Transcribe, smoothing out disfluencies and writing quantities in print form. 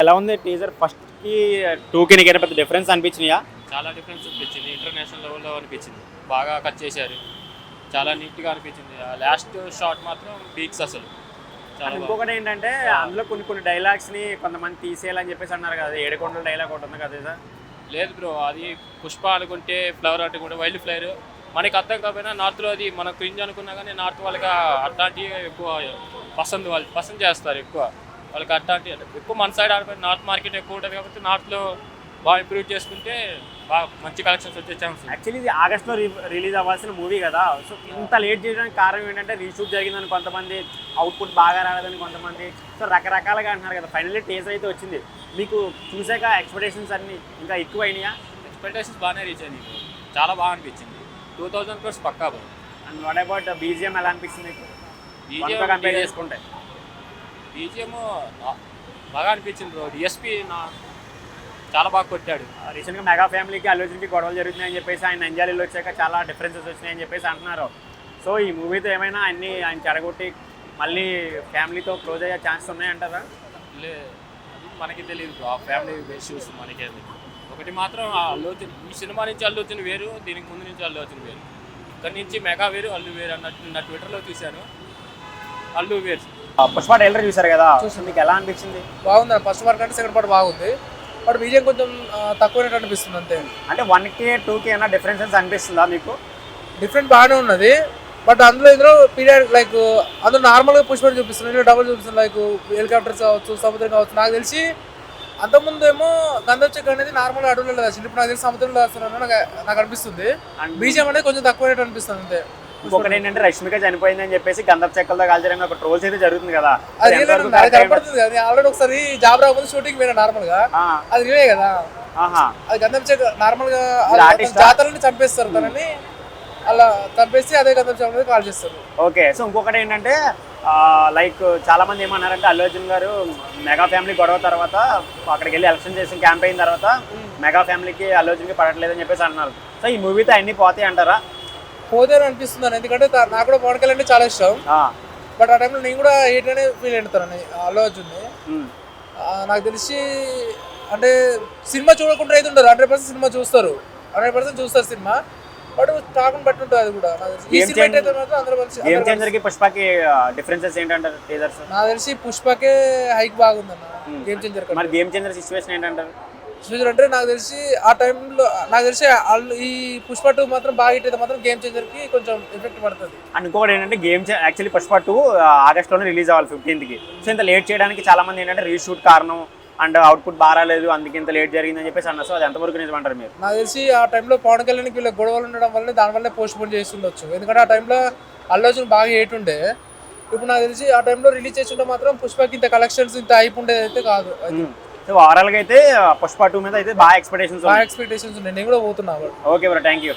ఎలా ఉంది teaser first కి 2కి నీకు పెద్ద డిఫరెన్స్ అనిపించినాయా? చాలా డిఫరెన్స్ అనిపించింది. ఇంటర్నేషనల్ లెవెల్లో అనిపించింది. బాగా కట్ చేశారు. చాలా నీట్గా అనిపించింది. లాస్ట్ షాట్ మాత్రం పీక్స్ అసలు. ఇంకొకటి ఏంటంటే అందులో కొన్ని డైలాగ్స్ ని కొంతమంది తీసేయాలని చెప్పేసి అన్నారు కదా. ఏడుకొండల డైలాగ్ ఒకటి ఉంది కదా. లేదు బ్రో, అది పుష్ప అనుకుంటే ఫ్లవర్ అనుకుంటే వైల్డ్ ఫ్లవర్ మనకి అర్థం కాకపోయినా నార్త్లో అది మనం క్రింజ్ అనుకున్నా కానీ నార్త్ వాళ్ళకి అట్లాంటివి ఎక్కువ వాళ్ళు పసంద్ చేస్తారు. ఎక్కువ వాళ్ళకి అట్లాంటి ఎక్కువ మన సైడ్ ఆడిపోయి నార్త్ మార్కెట్ ఎక్కువ ఉంటుంది కాబట్టి నార్త్లో బాగా ఇంప్రూవ్ చేసుకుంటే బాగా మంచి కలెక్షన్స్ వచ్చే ఛాన్స్. యాక్చువల్లీ ఇది ఆగస్ట్లో రిలీజ్ అవ్వాల్సిన మూవీ కదా. సో ఇంత లేట్ చేయడానికి కారణం ఏంటంటే రీషూట్ జరిగిందని కొంతమంది, అవుట్పుట్ బాగా రాలేదని కొంతమంది, సో రకరకాలుగా అంటున్నారు కదా. ఫైనల్లీ టీజర్ అయితే వచ్చింది. మీకు చూసాక ఎక్స్పెక్టేషన్స్ అన్ని ఇంకా ఎక్కువ అయినాయా? ఎక్స్పెక్టేషన్స్ బాగానే రీచ్ అయింది. చాలా బాగా అనిపించింది. 2000 crores పక్కా bro. And what about BGM ఎలా అనిపించింది మీకు కంపేర్ చేసుకుంటే? బీజిఎం బాగా అనిపించింది బ్రో. డిఎస్పీ చాలా బాగా కొట్టాడు. రీసెంట్గా మెగా ఫ్యామిలీకి అల్లు అర్జున్కి గొడవలు జరుగుతున్నాయని చెప్పేసి ఆయన నంద్యాలలో వచ్చాక చాలా డిఫరెన్సెస్ వచ్చినాయని చెప్పేసి అంటున్నారు. సో ఈ మూవీతో ఏమైనా అన్నీ ఆయన చెడగొట్టి మళ్ళీ ఫ్యామిలీతో క్లోజ్ అయ్యే ఛాన్సెస్ ఉన్నాయంటారా? మనకి తెలియదు బ్రో, ఆ ఫ్యామిలీ ఇష్యూస్ మనకేంది. ఒకటి మాత్రం అల్లు అర్జున్ ఈ సినిమా నుంచి అల్లు అర్జున్ వేరు, దీనికి ముందు నుంచి అల్లు అర్జున్ వేరు. ఇక్కడ నుంచి మెగా వేరు, అల్లు వేరు అన్నట్టు నా ట్విట్టర్లో చూశాను. అల్లు వేరు. పుష్ప ట్రైలర్ చూసారు కదా, చూసి మీకు ఎలా అనిపించింది? బాగుంది. ఫస్ట్ పార్ట్ కంటే సెకండ్ పార్ట్ బాగుంది. బట్ బీజియం కొంచెం తక్కువ అనిపిస్తుంది అంతే. అంటే 1కి 2కి ఏమైనా డిఫరెన్సెస్ అనిపిస్తుందా మీకు? డిఫరెంట్ బాగానే ఉన్నది. బట్ అందులో ఇందులో పీరియడ్ లైక్ అందులో నార్మల్గా పుష్ప చూపిస్తుంది, ఇందులో డబుల్ చూపిస్తుంది. లైక్ హెలికాప్టర్స్ కావచ్చు, సముద్రం కావచ్చు. నాకు తెలిసి అంతకుముందు ఏమో గంధం చెక్క అనేది నార్మల్గా అడవులలో వచ్చింది. ఇప్పుడు నాకు తెలిసి సముద్రంలో వస్తున్నాను నాకు అనిపిస్తుంది. బీజియం అనేది కొంచెం తక్కువ అనిపిస్తుంది అంతే. ఇంకొకటి ఏంటంటే రష్మిక చనిపోయిందని చెప్పేసి గంధం చెక్కలతో కాల్చడం ఒక ట్రోల్స్ అయితే జరుగుతుంది కదా. అది కనపడుతుంది కదా. ఆల్రెడీ ఒకసారి జాబ్ రాకపోతే షూటింగ్ పోయినా నార్మల్ గా, అది రివే కదా. అది గంధం చెక్క నార్మల్ గా జాతరని చంపేస్తారు తనని, అలా చంపేసి అదే గంధం చెక్క కాల్ చేస్తారు. ఓకే. సో ఇంకొకటి ఏంటంటే లైక్ చాలా మంది ఏమన్నారంటే అల్లు అర్జున్ గారు మెగా ఫ్యామిలీ గొడవ తర్వాత అక్కడికి వెళ్ళి ఎలక్షన్ చేసిన క్యాంపెయిన్ తర్వాత మెగా ఫ్యామిలీకి అల్లు అర్జున్కి పడట్లేదని చెప్పేసి అన్నారు. సో ఈ మూవీతో అన్ని పోతాయి అంటారా? పోతే అనిపిస్తుంది. ఎందుకంటే నాకు కూడా పవన్ కళ్యాణ్ అంటే చాలా ఇష్టం. బట్ ఆ టైంలో నేను కూడా ఏట్గానే ఫీల్ అవుతాను అల్లు అర్జున్ని. నాకు తెలిసి అంటే సినిమా చూడకుండా అయితే ఉండరు. 100% సినిమా చూస్తారు, 100% చూస్తారు సినిమా. బట్ టాక్ని బట్టి ఉంటుంది అది కూడా. గేమ్ చేంజర్కి పుష్పకి డిఫరెన్సెస్ ఏంటంటారు టీజర్స్? నాకు తెలిసి పుష్పకే హైక్ బాగుందన్న గేమ్ చేంజర్. మరి గేమ్ చేంజర్ సిచ్యువేషన్ ఏంటంటారు? సిచ్యువేషన్ అంటే నాకు తెలిసి ఆ టైంలో నాకు తెలిసి ఈ పుష్ప 2 మాత్రం బాగా హిట్ అయితే మాత్రం గేమ్ చేంజర్కి కొంచెం ఎఫెక్ట్ పడుతుంది. అండ్ ఇంకొకటి ఏంటంటే యాక్చువల్లీ పుష్ప 2 ఆగస్ట్లోనే రిలీజ్ అవ్వాలి 15కి. సో ఇంత లేట్ చేయడానికి చాలా మంది ఏంటంటే రీషూట్ కారణం అండ్ అవుట్పుట్ బాగాలేదు, అందుకే ఇంత లేట్ జరిగిందని చెప్పేసి అన్నారు. సో అది ఎంతవరకు నిజమంటారు మీరు? నాకు తెలిసి ఆ టైంలో పవన్ కళ్యాణ్కి వీళ్ళ గొడవలు ఉండడం వల్ల దానివల్లే పోస్ట్ పోన్ చేస్తుండొచ్చు. ఎందుకంటే ఆ టైంలో అల్లు అర్జున్ బాగా హేట్ ఉండే. ఇప్పుడు నాకు తెలిసి ఆ టైంలో రిలీజ్ చేస్తుంటే మాత్రం పుష్పకి ఇంత కలెక్షన్స్ ఇంత హైప్ ఉండేది అయితే కాదు. సో ఓవరాల్గా అయితే పుష్ప 2 మీద అయితే బాగా ఎక్స్పెక్టేషన్స్ ఉన్నాయి. నేను కూడా పోతున్నా. Okay bro, thank you.